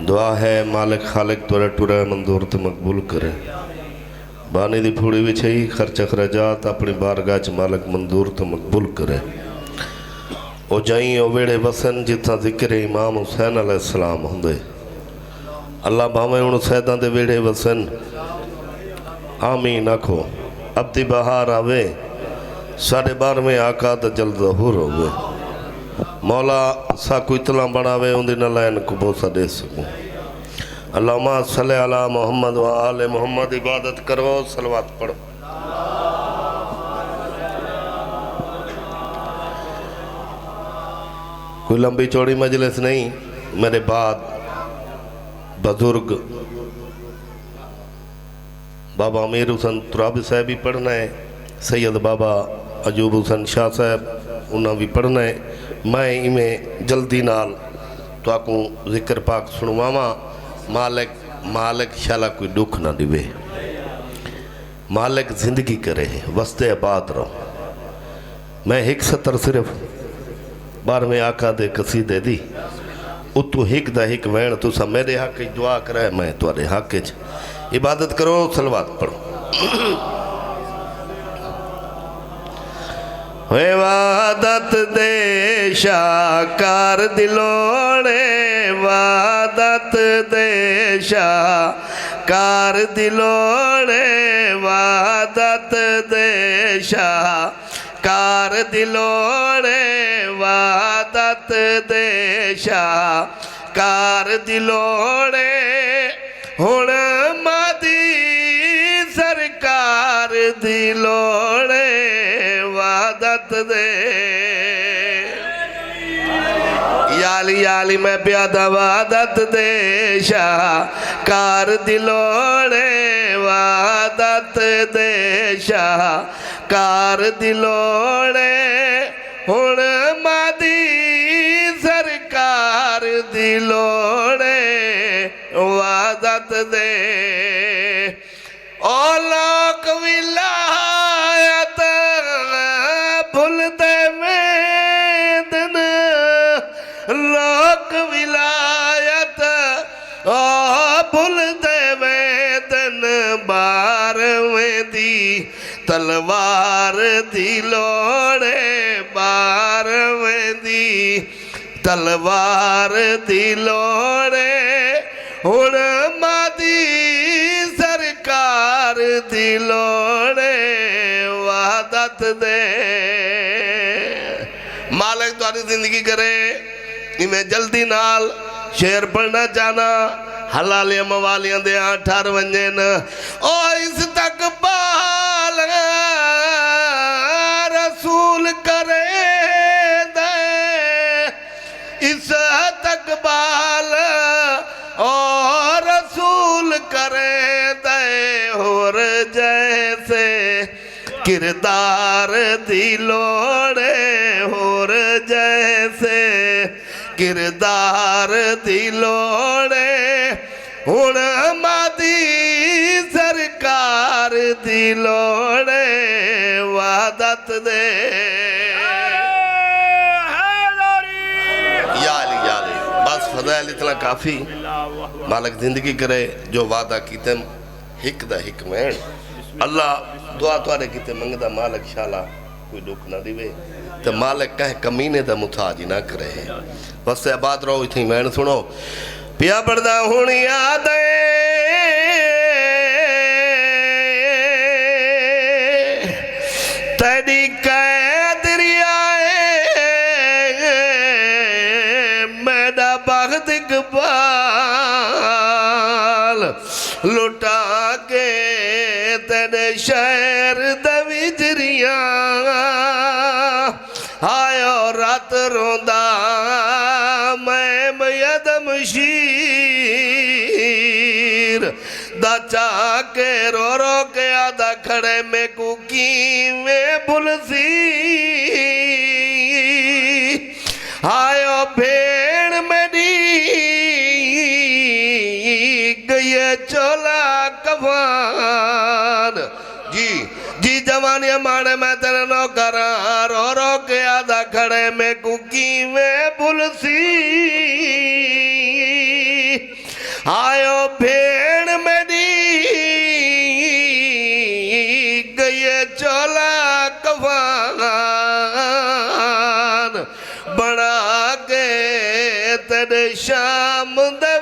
दुआ है मालिक खालिक तुरा टुरा मंजूर तो मकबूल करे। बानी दी फूड़ी भी छई खर्च अखराजात अपनी बारगाह च मालिक मंजूर तो मकबूल करे। ओ जाई ओ वेड़े वसन जिथा जिक्र इमाम हुसैन अलैहिस्सलाम हुंदे। अल्लाह भावें हुण सैदां दे वेड़े वसन। आमीन आखो। अब्दी बहार आवे 12.5 आका दा जल ज़हूर होवे। मौला साकू इतला बनावे उन्दी न लैन को बोसा दे सकूं। अल्लाहुम्मा सल्ले अला मोहम्मद व आले मोहम्मद। इबादत करो सलवात पढ़ो। कोई लंबी चौड़ी मजलिस नहीं। मेरे बाद बुजुर्ग बाबा अमीर हुसैन तुराबी साहब भी पढ़ना है। सैयद बाबा अजूब हुसैन शाह साहब उन्हें भी पढ़ना है। मैं इवें जल्दी नाल तुआकू जिक्र पाक सुनवावा। मालिक मालिक शाला कोई दुख ना दिवे। मालिक जिंदगी करे वस्ते आबाद रहो। मैं एक सतर सिर्फ 12वें आका दे कसीदे दी उतू हिक दा हिक वैन तुसा मेरे हक दुआ करे। मैं तुहाडे हक च इबादत करो सलवात पढ़ो। वादत दे शाकार दिलोड़े वादत दे शाकार दिलोड़े वादत दे शाकार दिलोड़े वादत दे शाकार दिलोड़े हुण मादी सरकार दिलोड़े वादत दे याली याली मैं प्यादा वादत दे शाकार दिलोड़े वादत दे शाकार दिलोड़े हुण मादी सरकार दिलोड़े वादत दे ओ लोक विलायत भुलते में दिन लोक विलायत ओ भुलते में दिन 12वें दी तलवार दी लोड़े 12वें दी तलवार दी लोड़े हुण मादी सरकार दी लोड़े वादत दे। मालिक तुहाडी जिंदगी करे। इवें जल्दी नाल शेर पढ़ना चाहना। हलालियां मवालियां दे 8 वंजे न ओ इस तक बाल रसूल करे दे इस तक बाल और रसूल करे दे होर जैसे किरदार दी लोड़े होर जैसे किरदार दी लोड़े हुण मादी सरकार दी लोड़े वादत दे। याली याली बस फज़ाइल इतना काफ़ी। मालिक जिंदगी करे जो वादा कीते हिक दा हिक वैन। अल्लाह दुआ तुहाडे कीते मंगदा मालिक शाला कोई दुख ना दिवे तो मालिक कह कमीने दा मुताज ना करे। बस आबाद रहो। इतनी वैन सुनो। पिया पढ़दा हुण याद तेरी कैदरियाए मेरा बख्त इकबाल लुटा के तेरे शहर दविजरिया आयो रात रोंदा मैं मयदम शीर दाचा के रो के आदा खड़े में कुकी में बुलसी आयो भेड़ मेरी गई चोला कफान जी जी जवानिया माने मैं तेरे नौकर रो के आदा खड़े में कुकी में बुलसी दइए चोला कफान बना के तेरे शाम दे